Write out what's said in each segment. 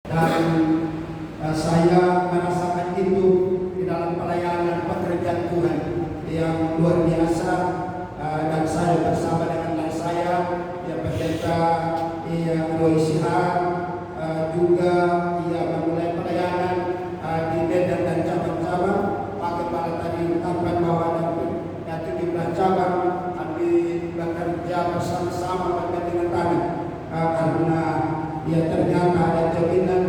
dan saya merasakan itu di dalam pelayanan pekerjaan Tuhan yang luar biasa. Dan saya bersama dengan saya, pendeta Roy Sihar, juga memulai pelayanan di Medan dan cabang-cabang. Pak Kepala tadi ungkapkan bahwa ada 17 cabang kami bekerja bersama-sama bergandengan tangan, karena ternyata ada jaminan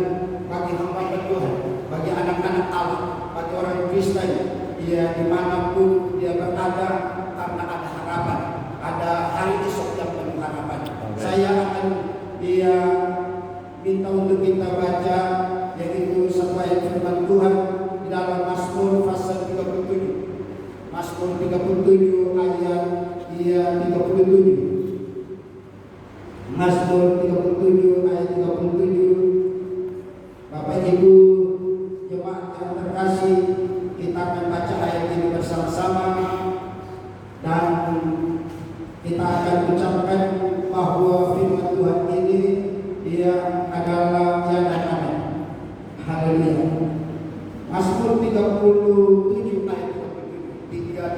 bagi hamba Tuhan, bagi anak-anak Allah, bagi orang Kristen, dimanapun dia berada, karena ada harapan, ada hari esok yang penuh harapan. Saya akan minta untuk kita baca, yaitu satu ayat firman Tuhan di dalam Mazmur pasal 37. Mazmur 37 ayat 37. Mazmur 37 ayat 37. Bapak Ibu jemaat yang terkasih, kita akan baca ayat ini bersama-sama dan kita akan ucapkan bahwa firman Tuhan ini adalah ya dan amin. Haleluya. Mazmur 37 ayat 37.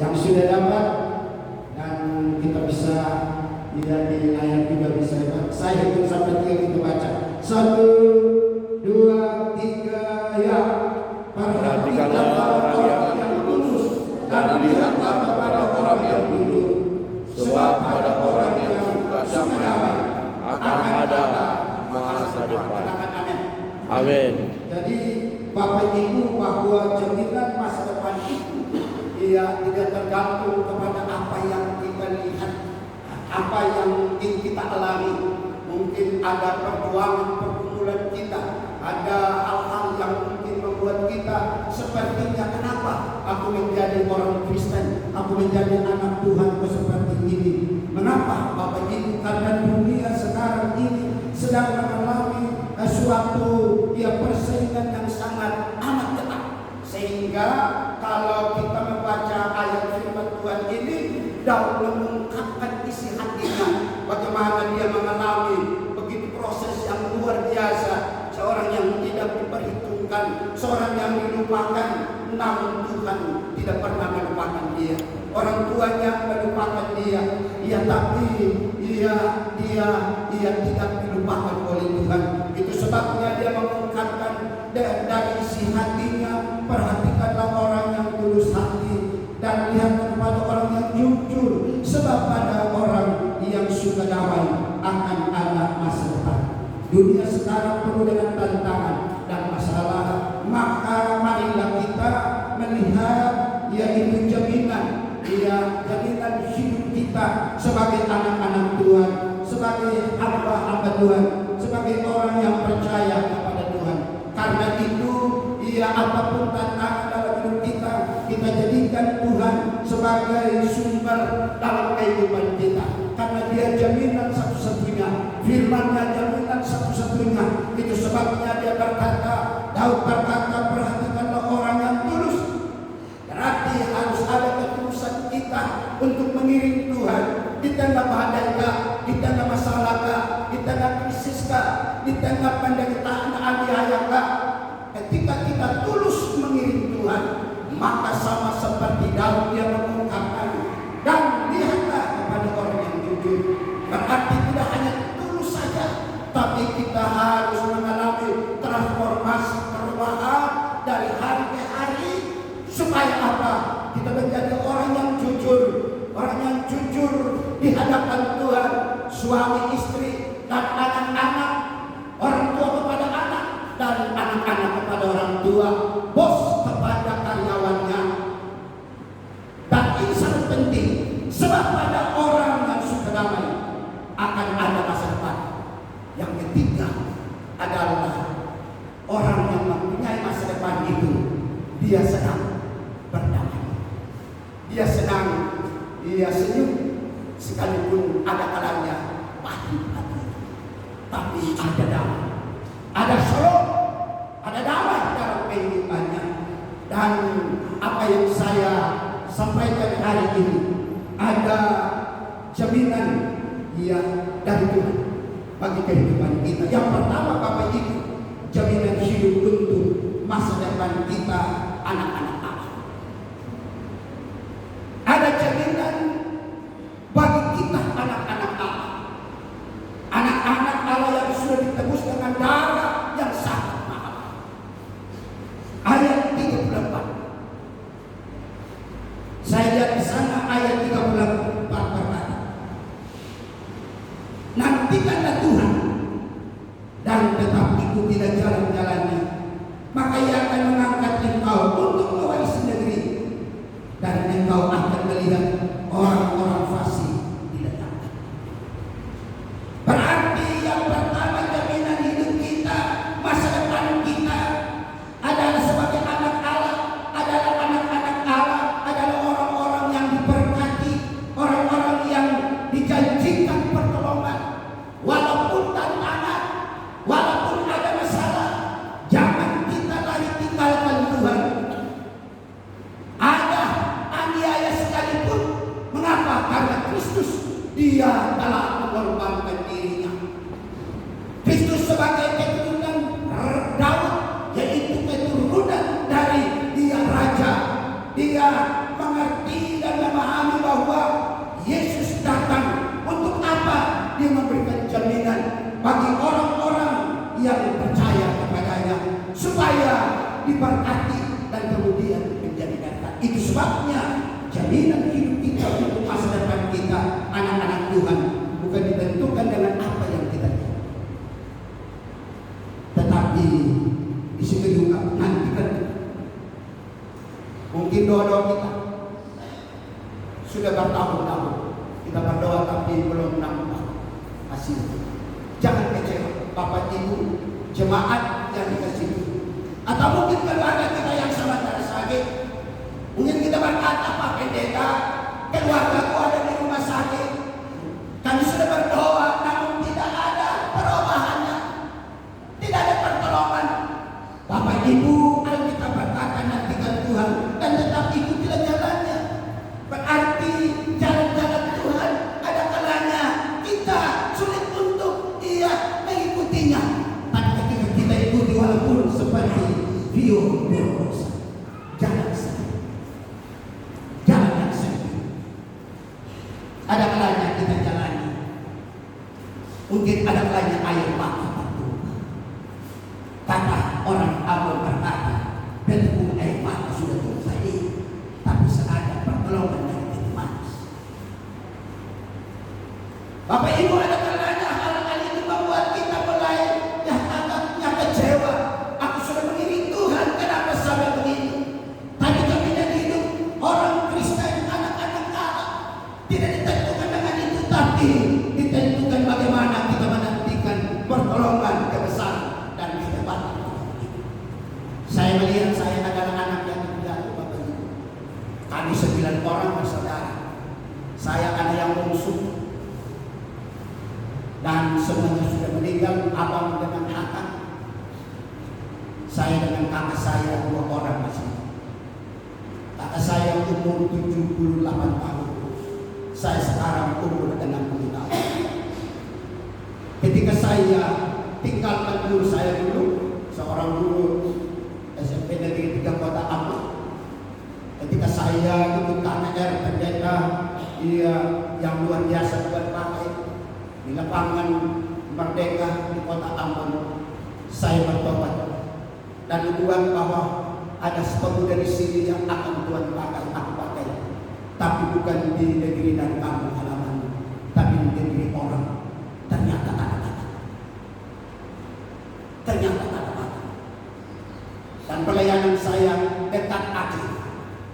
Yang sudah dapat dan kita bisa lihat di layar juga bisa. Saya hitung sampai 3 kita baca. 1, 2, 3 ya. Perhatikanlah orang yang tulus dan lihatlah kepada orang yang jujur, sebab pada orang yang suka damai akan ada masa depan. Amin. Jadi Bapak Ibu, bahwa jaminan masa depan itu tidak tergantung kepada apa yang kita lihat, apa yang mungkin kita alami. Mungkin ada pergumulan kita, ada hal-hal yang mungkin membuat kita sepertinya, kenapa aku menjadi orang Kristen, aku menjadi anak Tuhan seperti ini. Mengapa Bapak Ibu? Karena dunia sekarang ini sedang mengalami suatu persaingan yang sangat amat ketat, sehingga kalau kita membaca ayat firman Tuhan ini, Daud mengungkapkan isi hatinya, bagaimana dia mengalami begitu proses yang luar biasa, seorang yang tidak diperhitungkan, seorang yang dilupakan, namun Tuhan tidak pernah melupakan dia. Orang tuanya melupakan dia, tapi dia tidak dilupakan oleh Tuhan. Itu sebabnya dia mengungkapkan dari isi hatinya, perhatikanlah orang yang tulus hati dan lihat kepada orang yang jujur, sebab pada orang yang suka damai akan ada masa depan. Dunia sekarang penuh dengan tantangan dan masalah, maka marilah kita melihat yaitu jaminan hidup kita sebagai anak-anak Tuhan, sebagai hamba-hamba Tuhan, sebagai orang yang percaya kepada Tuhan. Karena itu, apapun tantangan dalam hidup kita jadikan Tuhan sebagai sumber dalam kehidupan kita. Karena dia jaminan satu-satunya, firman-Nya jaminan satu-satunya. Itu sebabnya dia berkata, Daud berkata, perhatikanlah orang yang tulus. Berarti harus ada ketulusan kita untuk mengiring Tuhan di tengah badai, di tengah masalah, di tengah krisis, di tengah penderitaan aniaya. Ketika kita tulus mengiring Tuhan, maka sama seperti Daud dia mengungkapkan, dan lihatlah kepada orang yang jujur. Berarti tidak hanya tulus saja, tapi kita harus mengalami transformasi perubahan dari hari ke hari. Supaya apa? Kita menjadi orang yang jujur, orang yang jujur di hadapan Tuhan, suami istri dan anak-anak, orang tua kepada anak dan anak-anak kepada orang tua, bos kepada karyawannya. Dan ini sangat penting, sebab pada orang yang suka damai akan ada masa depan. Yang ketiga adalah orang yang mempunyai masa depan itu, dia senang berdamai. Dia senang, dia senyum, sekalipun ada kalanya pahit hati. Tapi ada damai, ada shalom, ada damai dalam kehidupannya. Dan apa yang saya sampaikan hari ini, ada jaminan dari Tuhan. bagi kehidupan kita. Yang pertama Bapak Ibu, jaminan hidup untuk masa depan kita, anak-anak Allah. Ada jaminan bagi kita anak-anak Allah. Anak-anak Allah yang sudah ditebus dengan darah yang sangat mahal. Ayat 34. Saya lihat di sana ayat 34 berkata, nantikanlah Tuhan dan tetap ikutilah jalan-jalannya, maka Ia akan mengangkat engkau untuk mewarisi negeri, dan engkau akan melihat orang-orang fasik diletakkan. Berarti yang pertama jaminan hidup kita, masa depan kita adalah sebagai anak Allah, adalah anak-anak Allah, adalah orang-orang yang diberkati, orang-orang yang dijanjikan pertolongan. Walaupun tantangan, walaupun ada masalah, jangan kita lari tinggalkan Tuhan. Ada aniaya sekalipun, mengapa? Karena Kristus, Dia telah mengorbankan dirinya. Kristus sebagai keturunan Daud, yaitu keturunan dari Dia Raja. Dia mengerti dan memahami bahwa Yesus datang untuk apa? Dia memberikan jaminan bagi orang-orang yang percaya kepadanya supaya diberkati dan kemudian menjadi berkat. Itu sebabnya jaminan hidup kita untuk masa depan kita, anak-anak Tuhan, bukan ditentukan dengan apa yang kita lihat, tetapi di situ juga nantikan. Mungkin doa-doa kita sudah bertahun-tahun kita berdoa tapi belum nampak hasil. Jangan kecewa Bapak Ibu, jemaat yang dikasih Tuhan, atau mungkin keluarga kita yang sementara sakit. Mungkin kita berkata, Pak Pendeta, keluargaku ada di rumah sakit. Kami sudah berdoa, namun tidak ada perubahannya, tidak ada pertolongan. Bapak Ibu, Alkitab berkata nantikan Tuhan dan tetap ikutilah jalannya. Berarti jalan-jalan Tuhan ada kalanya kita sulit untuk mengikutinya. Tapi ketika kita ikuti walaupun seperti Vio Berkosa, jalan sendiri, jalan yang sendiri, ada kalanya kita jalani. Mungkin ada kalanya air mata bertumpah. Kata orang Abel berkata, "Betul air mata sudah tumpah ini, tapi seada pertolongan dari pintu manis." Bapak Ibu, ada kalanya hal-hal itu membuat kita mulai agaknya kecewa. Aku sudah mengiring Tuhan, kenapa sampai begini? Tadi kami hidup orang Kristen, anak-anak Allah, tidak ditentukan dengan itu, tapi ditentukan bagaimana kita menantikan pertolongan, kebesaran dan kehebatan. Saya melihat saya adalah anak yang terjatuh, Bapak Ibu. Kami 9 orang bersaudara. Saya anak yang bungsu. Dan semuanya sudah meninggal, abang dengan kakak. Saya dengan kakak saya 2 orang masih. Kakak saya umur 78 tahun. Saya sekarang umur 60 tahun. Ketika saya tinggalkan guru saya dulu, seorang guru SMP Negeri 3 Kota Ambon. Ketika saya ikut KKR pendeta yang luar biasa buat pakai di lapangan Merdeka di Kota Ambon, saya bertobat dan membuat bahwa ada pemuda di sini yang akan Tuhan pakai, aku pakai, tapi bukan di negeri dan kampung halaman, tapi di negeri orang. Ternyata kata-kata, dan pelayanan saya dekat akhir,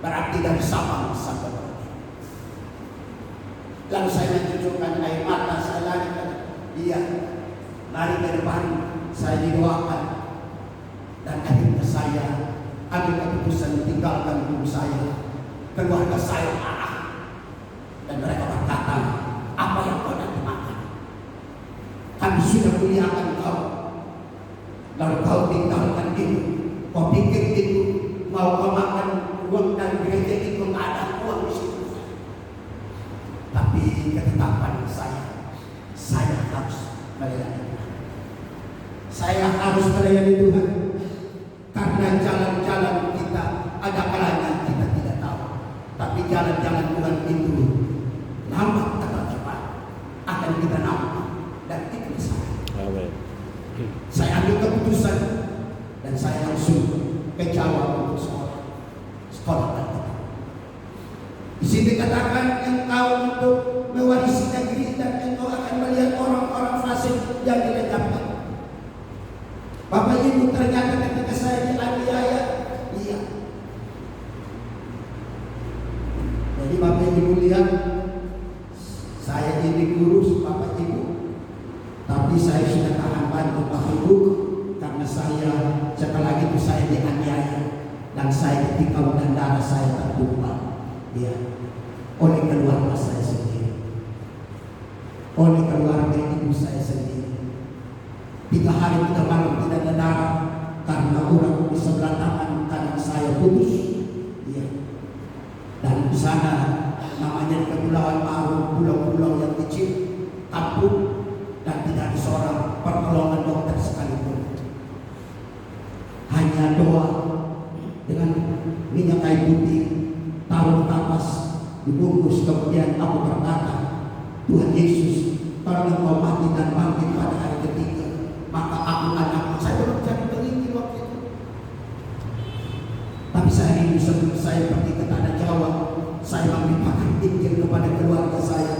berarti dari Sabang sampai Merauke. Lalu saya mencucurkan air mata, saya lari ke depan, saya didoakan, dan akhirnya saya ambil keputusan tinggalkan guru saya, keluarga saya marah, dan mereka berkata, apa yang kau nanti makan? Kami sudah muliakan kau, lalu kau tinggalkan itu. Kau pikir itu mau kau makan uang dari gereja itu, nggak ada uang di situ. Tapi ketetapan saya harus melayani Tuhan. Saya harus melayani Tuhan karena jalan-jalan kita ada kalanya kita tidak tahu. Tapi jalan-jalan Tuhan itu lambat atau cepat akan kita nampak dan itu bisa. Amin. Saya ambil keputusan dan saya langsung ke Jawa untuk sekolah dan di sini dikatakan engkau untuk mewarisi negeri dan engkau akan melihat orang-orang fasik yang diledapkan. Bapak Ibu, ternyata ketika saya dianiaya, iya. Jadi Bapak Ibu lihat, saya ini kurus Bapak Ibu, tapi saya sudah tahan bantu Pak Ibu karena saya setelah itu saya dianiaya dan saya ketika dan darah saya tertumpah. Ya, oleh keluarga saya sendiri, oleh keluarga ibu saya sendiri. 3 hari 3 malam tidak ada darah karena orang di sebelah tangan kanan saya putus. Ya, dan di sana namanya di Kepulauan Maru, pulau-pulau yang kecil, kampung, dan tidak ada seorang pertolongan dokter sekalipun. Hanya doa dengan minyak kayu putih, taruh di kapas, dibungkus, kemudian aku berkata, Tuhan Yesus, kalau engkau mati dan bangkit pada hari ketiga, maka aku anakmu. Saya belum jadi penginjil waktu itu. Tapi saya rindu sebelum saya pergi ke tanah Jawa, saya memberitakan Injil kepada keluarga saya,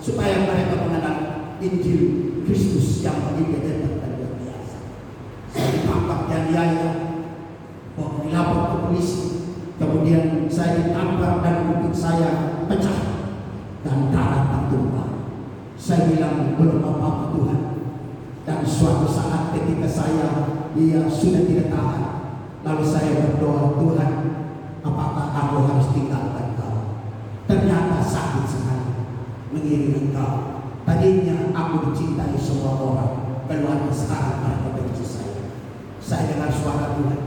supaya mereka mengenal Injil Kristus yang begitu hebat dan luar biasa. Saya ditangkap dan dianiaya, dilapor ke polisi. Kemudian saya ditampar dan kuping saya pecah dan darah tertumpah. Saya bilang belum apa-apa Tuhan. Dan suatu saat ketika dia sudah tidak tahan, lalu saya berdoa, Tuhan, apakah aku harus tinggalkan Kau? Ternyata sakit sekali mengiringi Kau. Tadinya aku dicintai semua orang, keluarga sekarang mereka benci saya. Saya dengar suara Tuhan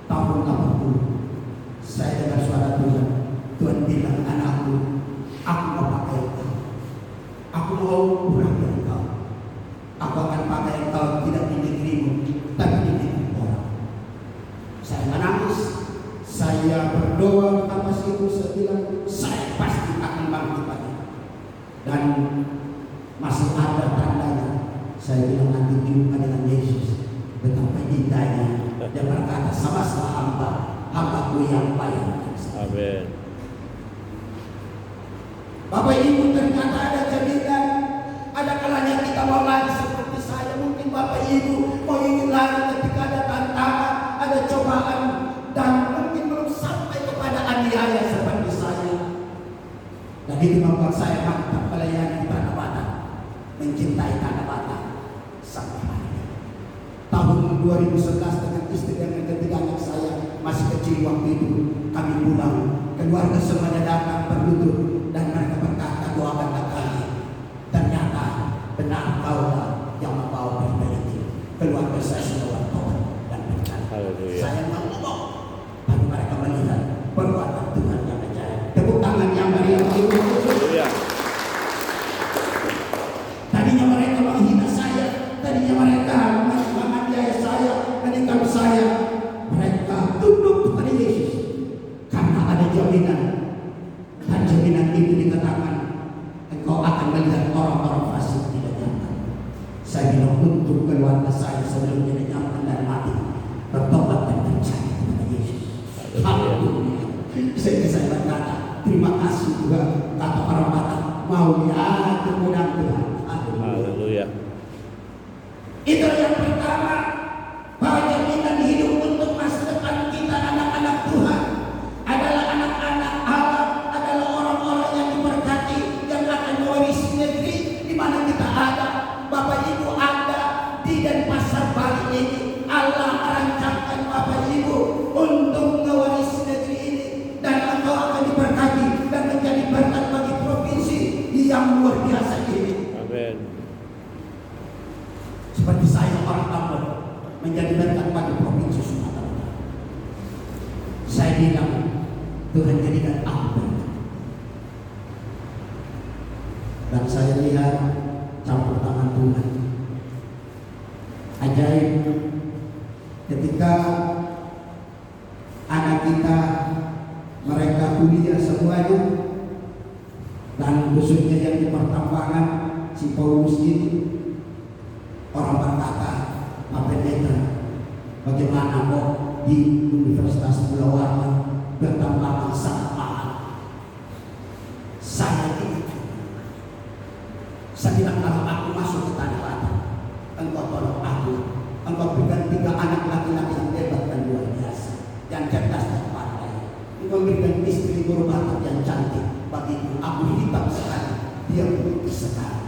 tahun 80. Saya dengar suara Tuhan. Tuhan bilang, anakku, aku mau pakai engkau. Aku mau murahi engkau. Aku akan pakai engkau tidak di negerimu, tapi di negeri orang. Saya menangis. Saya berdoa atas itu. Saya bilang, saya pasti akan bangkit lagi. Dan masih ada tandanya. Saya bilang nanti jumpa dengan Yesus. Betapa indahnya. Dia berkata, sama-sama hambaku yang baik. Amin. Bapak Ibu, ternyata ada jaminan. Ada kalanya kita mau lari seperti saya. Mungkin Bapak Ibu mau ingin lari ketika ada tantangan, ada cobaan, dan mungkin belum sampai kepada aniaya seperti saya. Dan itu membuat saya mantap melayani Tanah Batak, mencintai Tanah Batak sampai hari ini. Tahun 2011 dengan istri dan ketiga anak saya masih kecil waktu itu, kami pulang, keluarga semuanya datang berlutut dan mereka berkata, doakanlah kami. Ternyata benar Kaulah yang membawa berita ini. Keluarga saya semua bertobat dan berkata, saya mau ngomong, tapi mereka melihat perbuatan Tuhan yang ajaib. Tepuk tangan yang meriah. Tadinya mereka menghina saya, tadinya mereka menganiaya saya, menikam saya. Mereka tunduk kepada Yesus karena ada jaminan, dan jaminan itu dikatakan engkau akan melihat orang-orang fasik tidak nyaman. Saya bilang untuk keluarga saya sebelum tidak nyaman dan mati, bertobat dan percaya kepada Yesus. Haleluya. Sehingga saya berkata, terima kasih Tuhan. Kata orang Batak, mau lihat kemudahan Tuhan. Haleluya. Itu yang pertama, bahwa jaminan hidup untuk masa depan kita anak-anak Tuhan adalah anak-anak Allah, adalah orang-orang yang diberkati, yang akan mewarisi negeri di mana kita ada. Bapak Ibu ada di Denpasar Bali ini, Allah merancangkan Bapak Ibu untuk mewarisi negeri ini, dan engkau akan diberkati dan menjadi berkat bagi provinsi yang luar biasa ini. Amin. Seperti saya orang Ambon menjadi berkat bagi provinsi Sumatera Utara. Saya bilang, Tuhan jadikan aku berkat. Dan saya lihat campur tangan Tuhan ajaib ketika anak kita mereka kuliah semuanya, dan khususnya yang di pertambangan si Paulus ini, orang berkata, Pak Pendeta, bagaimana kok di Universitas Pulau Warna pertambangan sangat mahal? Saya bilang, kalau aku masuk ke tanah Batak, engkau tolong aku, engkau berikan 3 anak laki-laki yang hebat dan luar biasa, yang cerdas dan pandai. Engkau berikan istri berbakat yang cantik bagiku. Aku hitam sekali, dia putih sekali.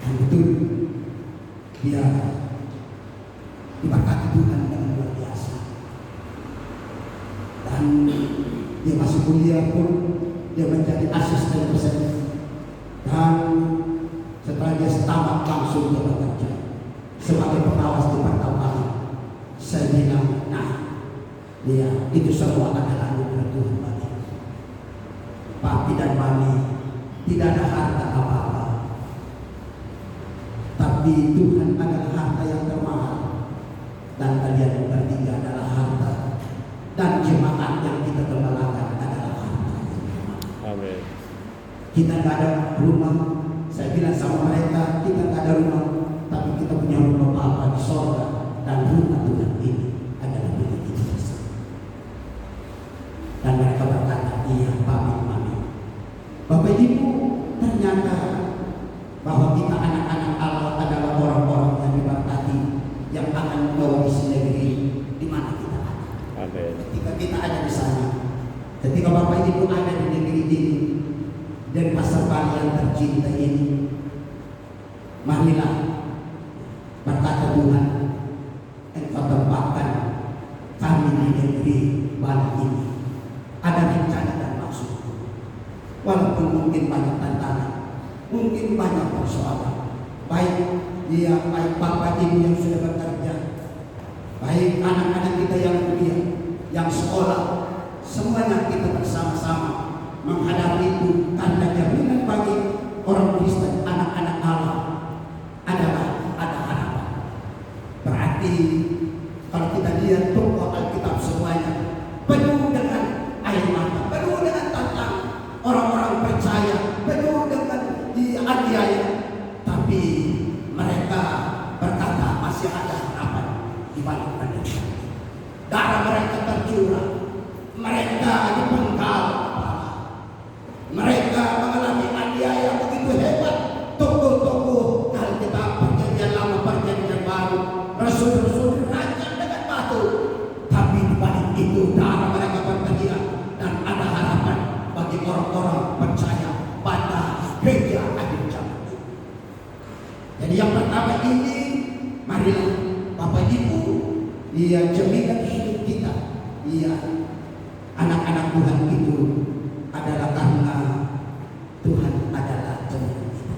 Dan betul, dia diberkati Tuhan dengan luar biasa. Dan dia masuk kuliah pun dia menjadi asisten dosen, dan setelah dia tamat langsung dia bekerja sebagai pengawas di pertambangan. Saya bilang, nah, dia itu semua adalah anugerah Tuhan bagi Papi dan Mami. Tidak ada harta apa-apa, tapi Tuhan adalah harta yang termahal, dan kalian bertiga adalah harta, dan jemaat yang kita gembalakan adalah harta yang termahal. Amin. Kita nggak ada rumah. Saya bilang sama mereka, kita nggak ada rumah, tapi kita punya rumah Bapa di sorga, dan rumah Tuhan ini adalah milik kita bersama. Dan mereka berkata, iya Papi, Mami. Bapak Ibu, ternyata bahwa kita anak-anak Allah adalah orang-orang yang diberkati, yang akan membawa isi negeri di mana kita ada. Amin. Ketika kita ada di sana, ketika Bapak Ibu ada di negeri ini, dan pasar Bali yang tercinta ini, marilah berkata Tuhan, Engkau tempatkan kami di negeri Bali ini. Ada rencana dan maksud. Walaupun mungkin banyak tantangan, mungkin banyak persoalan, baik Bapak Ibu yang sudah bekerja, baik anak-anak kita yang kuliah, yang sekolah, semuanya kita bersama-sama menghadapi itu, tanda jaminan bagi orang Kristen, anak-anak Allah adalah ada harapan. Berarti kalau kita lihat tokoh Alkitab semuanya penuh dengan air mata, penuh dengan tantangan, orang-orang percaya, penuh dengan aniaya, tapi mereka berkata masih ada harapan di balik penderitaan. Darah mereka tercurah, mereka dipenggal, mereka mengalami aniaya begitu hebat. Tokoh-tokoh Alkitab Perjanjian Lama, Perjanjian Baru, rasul-rasul dirancang dengan batu, tapi di balik itu darah mereka berteriak, dan ada harapan bagi orang-orang percaya pada gereja akhir zaman. Jadi yang pertama ini, marilah Bapak Ibu, jaminan hidup kita, anak-anak Tuhan itu adalah karena Tuhan adalah jaminan kita.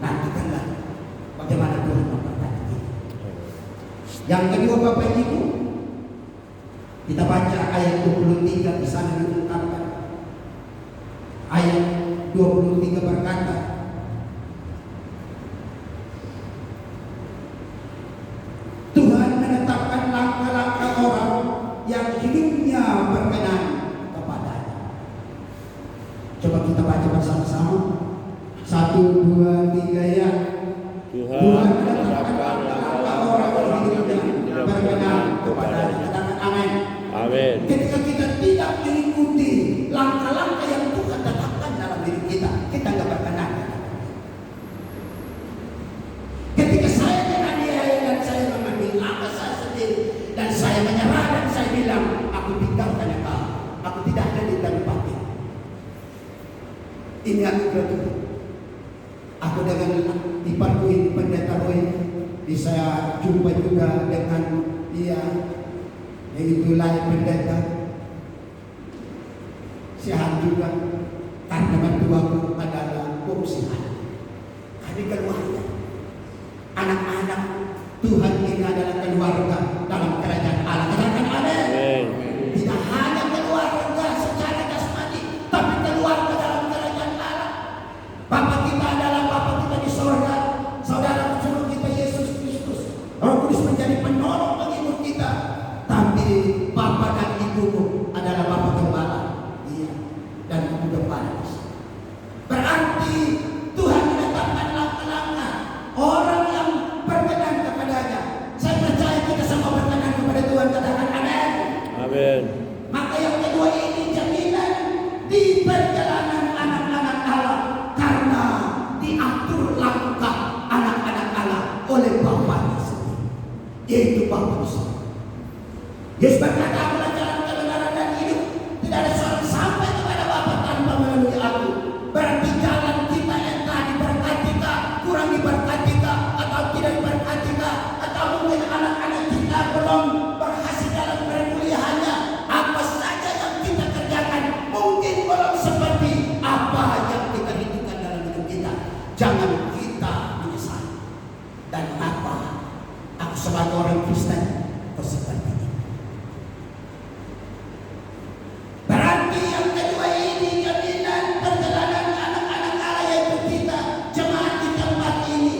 Nantikanlah bagaimana Tuhan memberkati kita. Yang kedua Bapak Ibu, kita baca ayat 23 di sana diungkapkan. Ayat 23 berkata, Tuhan menetapkan langkah-langkah orang yang hidupnya berkenan kepadanya. Coba kita baca bersama-sama. 1, 2, 3 ya. Tuhan menetapkan langkah orang yang hidupnya berkenan kepadanya. Katakan amin. Amin. Ketika kita tidak mengikuti langkah-langkah yang Tuhan tetapkan dalam diri kita, kita nggak berkenan. Ketika saya dianiaya dan saya mengambil langkah saya sendiri, dan saya menyerah dan saya bilang, aku tinggalkan engkau, aku tidak ada di tempat ini. Ini anugerah Tuhan. Aku dengan iparku ini, pendeta Roy, bisa jumpa juga dengan dia, yaitu lain pendeta. Sehat juga, karena mertuaku adalah pengsihan. Kami keluarga, anak-anak Tuhan ini adalah keluarga dalam kerajaan Allah. Katakan amin. Tidak hanya keluarga secara jasmani, tapi keluarga dalam kerajaan Allah. Bapak kita adalah Bapak kita di yaitu Bapa di surga. Yesus berkata, "Akulah jalan, kebenaran dan hidup. Tidak ada seorang sampai kepada Bapa tanpa melalui aku." Berarti jalan kita entah diberkati kah, kurang diberkati kah, atau tidak diberkati kah, atau mungkin anak-anak kita belum berhasil dalam perkuliahannya. Apa saja yang kita kerjakan mungkin belum seperti apa yang kita rindukan dalam hidup kita. Jangan kita menyesal. Dan apa aku sebagai orang Kristen kok seperti ini? Berarti yang kedua ini jaminan perjalanan anak-anak Allah, yaitu kita jemaat di tempat ini.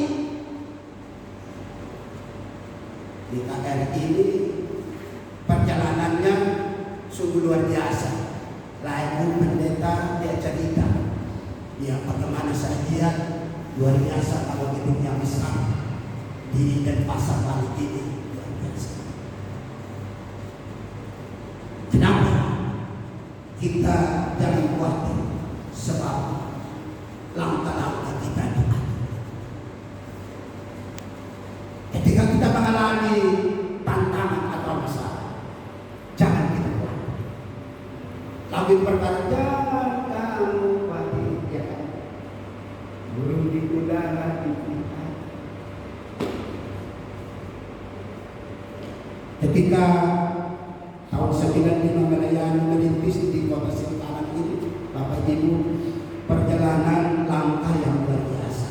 Di KKR ini perjalanannya sungguh luar biasa. Lain pendeta dia cerita, dia bagaimana saya lihat luar biasa kalau gedungnya besar di Denpasar Bali ini, luar biasa. Kenapa? Kita jangan khawatir, sebab langkah-langkah kita diatur. Ketika kita mengalami tantangan atau masalah, jangan kita khawatir. Lagu berkata, "Jangan kamu khawatir, ya kan? Burung di udara kita." Ketika tahun 95 melayani merintis di kota Singkaran ini, Bapak Ibu, perjalanan langkah yang luar biasa.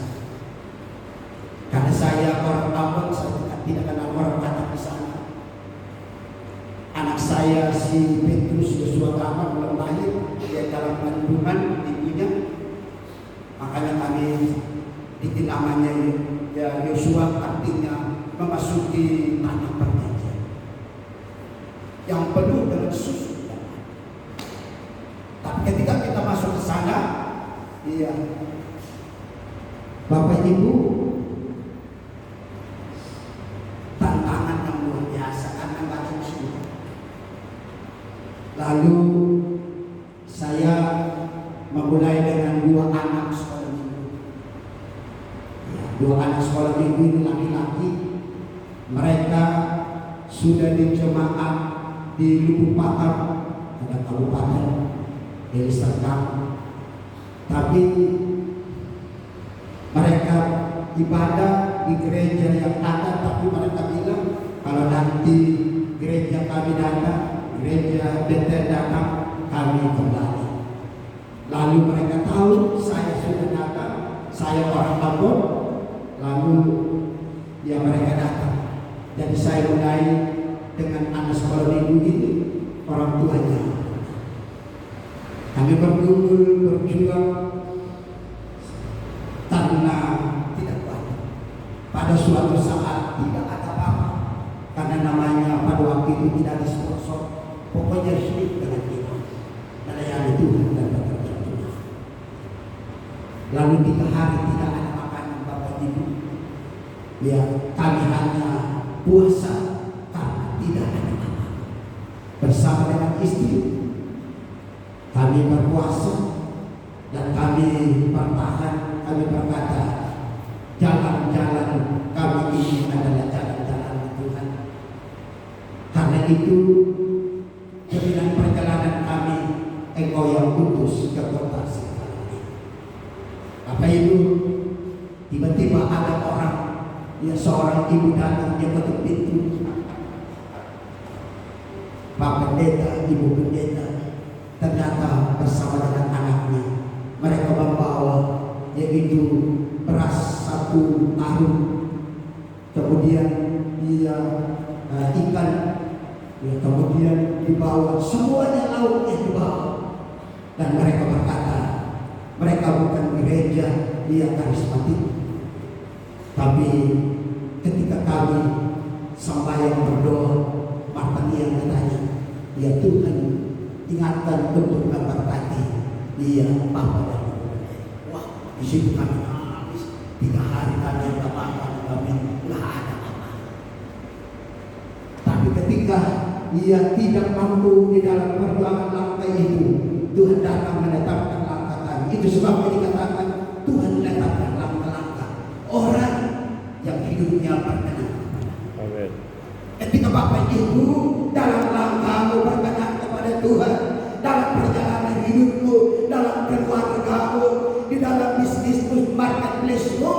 Karena saya orang Ambon, saya tidak kenal orang Batak di sana. Anak saya si Petrus Yosua Gama belum lahir, dia dalam kandungan ibunya. Makanya kami bikin namanya ya Yosua, artinya memasuki tanah perjanjian yang penuh dengan susu. Tapi ketika kita masuk ke sana, iya, Bapak Ibu, tantangan yang luar biasa karena nggak ada susu. Lalu saya memulai dengan 2 anak sekolah minggu. Ya, 2 anak sekolah minggu ini laki-laki. Mereka sudah di jemaat di Lubuk Pakam, ada kabupaten Deli Serdang. Tapi mereka ibadah di gereja yang ada, tapi mereka bilang kalau nanti gereja kami datang, gereja Betel datang, kami kembali. Lalu mereka tahu saya sudah datang, saya orang Ambon, lalu ya mereka datang. Jadi saya mulai dengan anak sekolah minggu ini, orang tuanya. Kami berkumpul, berjuang karena tidak kuat. Pada suatu saat tidak ada apa-apa, karena namanya pada waktu itu tidak ada sponsor. Pokoknya sulit dengan kita melayani Tuhan dan bekerja Tuhan. Lalu 3 hari tidak ada makanan, Bapak Ibu. Ya, kami hanya puasa karena tidak ada apa-apa. Bersama dengan istri kami berpuasa dan kami bertahan. Kami berkata, jalan-jalan kami ini adalah jalan-jalan Tuhan. Karena itu jaminan perjalanan kami, Engkau yang utus ke kota Singkaran. Bapak Ibu, tiba-tiba ada orang, ya seorang ibu datang, dia ketuk pintu. Pak Pendeta, Ibu Pendeta, ternyata bersama dengan anaknya. Mereka membawa yaitu beras 1 karung, kemudian dia ikan, ya, kemudian dibawa semuanya lauk yang dibawa. Dan mereka berkata, mereka bukan gereja yang karismatik, tapi ketika kami sembahyang berdoa, Martanian katanya, ya Tuhan ingatkan untuk memberkati dia Bapa dan Ibu. Wah, di situ kami habis 3 hari kami tidak makan, kami nggak ada apa. Tapi ketika ia tidak mampu di dalam perjuangan langkah itu, Tuhan datang menetapkan langkah kami. Itu sebabnya dikatakan Tuhan menetapkan langkah-langkah orang yang hidupnya berkenan. Amin. bisnismu,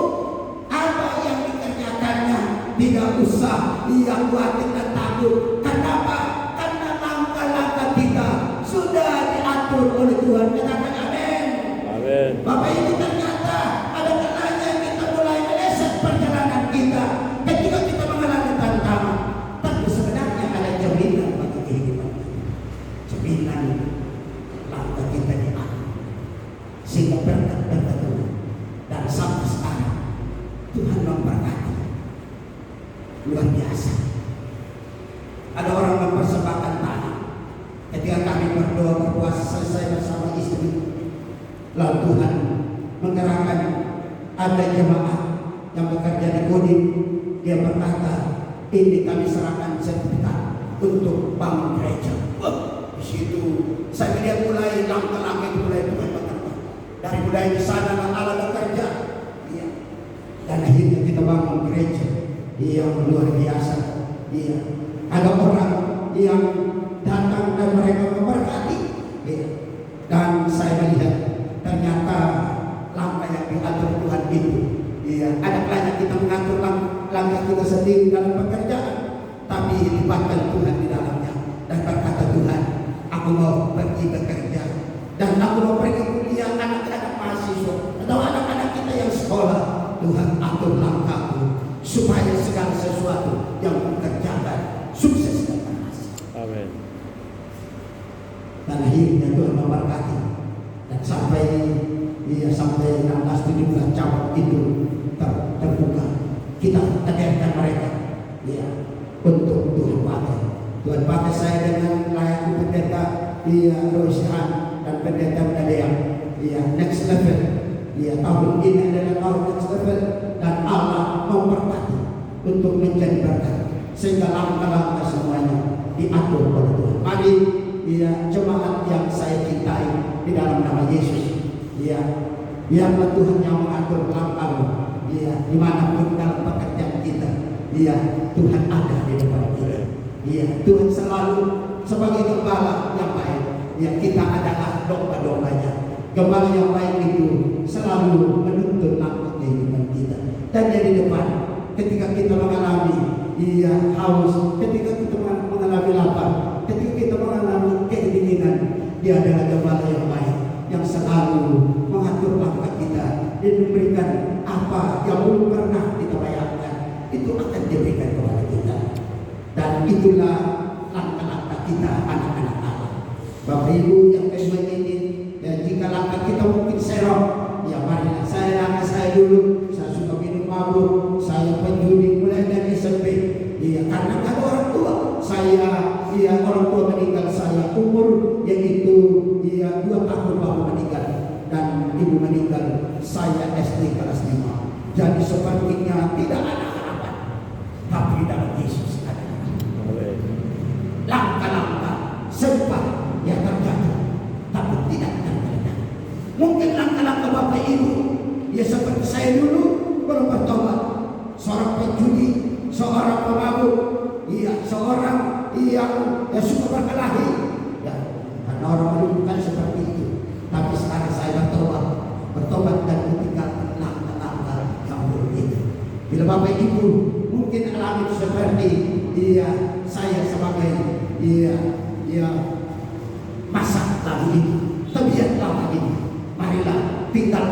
apa yang dikerjakannya, tidak usah ia khawatir dan takut. Kenapa? Karena langkah-langkah kita sudah diatur oleh Tuhan. Katakan amin. Amin. Bapak Ibu, ternyata ada kalanya kita mulai meleset perjalanan kita ketika kita mengalami tantangan. Tapi sebenarnya ada jaminan bagi kehidupan kita. Jaminan langkah kita diatur sehingga berkat-berkat Tuhan. Dan sampai sekarang Tuhan memberkati luar biasa. Ada orang mempersembahkan tanah. Ketika kami berdoa berpuasa selesai bersama istri, lalu Tuhan menggerakkan ada jemaah yang bekerja di Kodim. Dia berkata, ini kami serahkan sertifikat untuk bangun gereja. Wah, di situ saya lihat mulai langkah-langkah itu mulai Tuhan bekerja. Dari mulai di sana Allah bekerja. Iya. Dan akhirnya kita bangun gereja yang luar biasa. Iya. Ada orang yang datang dan mereka memberkati. Iya. Dan saya melihat ternyata langkah yang diatur Tuhan itu. Iya. Ada kalanya kita mengatur langkah kita sendiri dalam pekerjaan, tapi libatkan Tuhan di dalamnya dan berkata, Tuhan, aku mau pergi bekerja dan aku mau pergi kuliah, anak-anak mahasiswa atau anak-anak kita yang sekolah. Tuhan atur langkahku supaya segala sesuatu yang mengerjakan sukses dan berhasil. Amin. Dan akhirnya Tuhan memberkati dan sampai 16-17 cabang itu terbuka. Kita tegarkan mereka ya untuk Tuhan pakai. Tuhan pakai saya dengan layaknya pendeta Rosihan dan pendeta Nadea next level. Tahun ini adalah tahun next level dan Allah memberkati untuk menjadi berkat sehingga langkah-langkah semuanya diatur oleh Tuhan. Mari jemaat yang saya cintai di dalam nama Yesus, biarlah Tuhan yang mengatur langkahmu, dimanapun dalam pekerjaan kita, Tuhan ada di depan kita. Tuhan selalu sebagai gembala yang baik. Kita adalah domba-dombanya. Gembala yang baik itu selalu menuntun langkah kehidupan kita. Dan di depan, ketika kita mengalami haus, ketika kita mengalami lapar, ketika kita mengalami keinginan, Dia adalah gembala yang baik yang selalu mengatur langkah kita dan memberikan apa yang belum pernah kita bayangkan itu akan diberikan kepada kita. Dan itulah langkah-langkah kita anak-anak Allah. Bapak Ibu yang kedua ini, jika langkah kita mungkin serong, marilah saya dulu, saya suka minum mabuk, saya penjudi mulai dari SMP. Karena ada orang tua, orang tua meninggal saya umur yaitu 2 tahun baru meninggal dan ibu meninggal saya SD kelas 5. Jadi sepertinya tidak ada harapan, tapi dalam Yesus ada. Langkah-langkah sempat yang terjatuh, tapi tidak terjadi. Mungkin langkah-langkah Bapak Ibu, seperti saya dulu belum bertobat, seorang penjudi, seorang pemabuk, seorang yang suka berkelahi. Karena orang dulu bukan seperti itu. Tapi sekarang saya bertobat dan meninggalkan langkah-langkah yang buruk itu. Bila Bapak Ibu mungkin alami seperti saya sebagai masa lalu ini, tabiat lama ini, marilah tinggalkan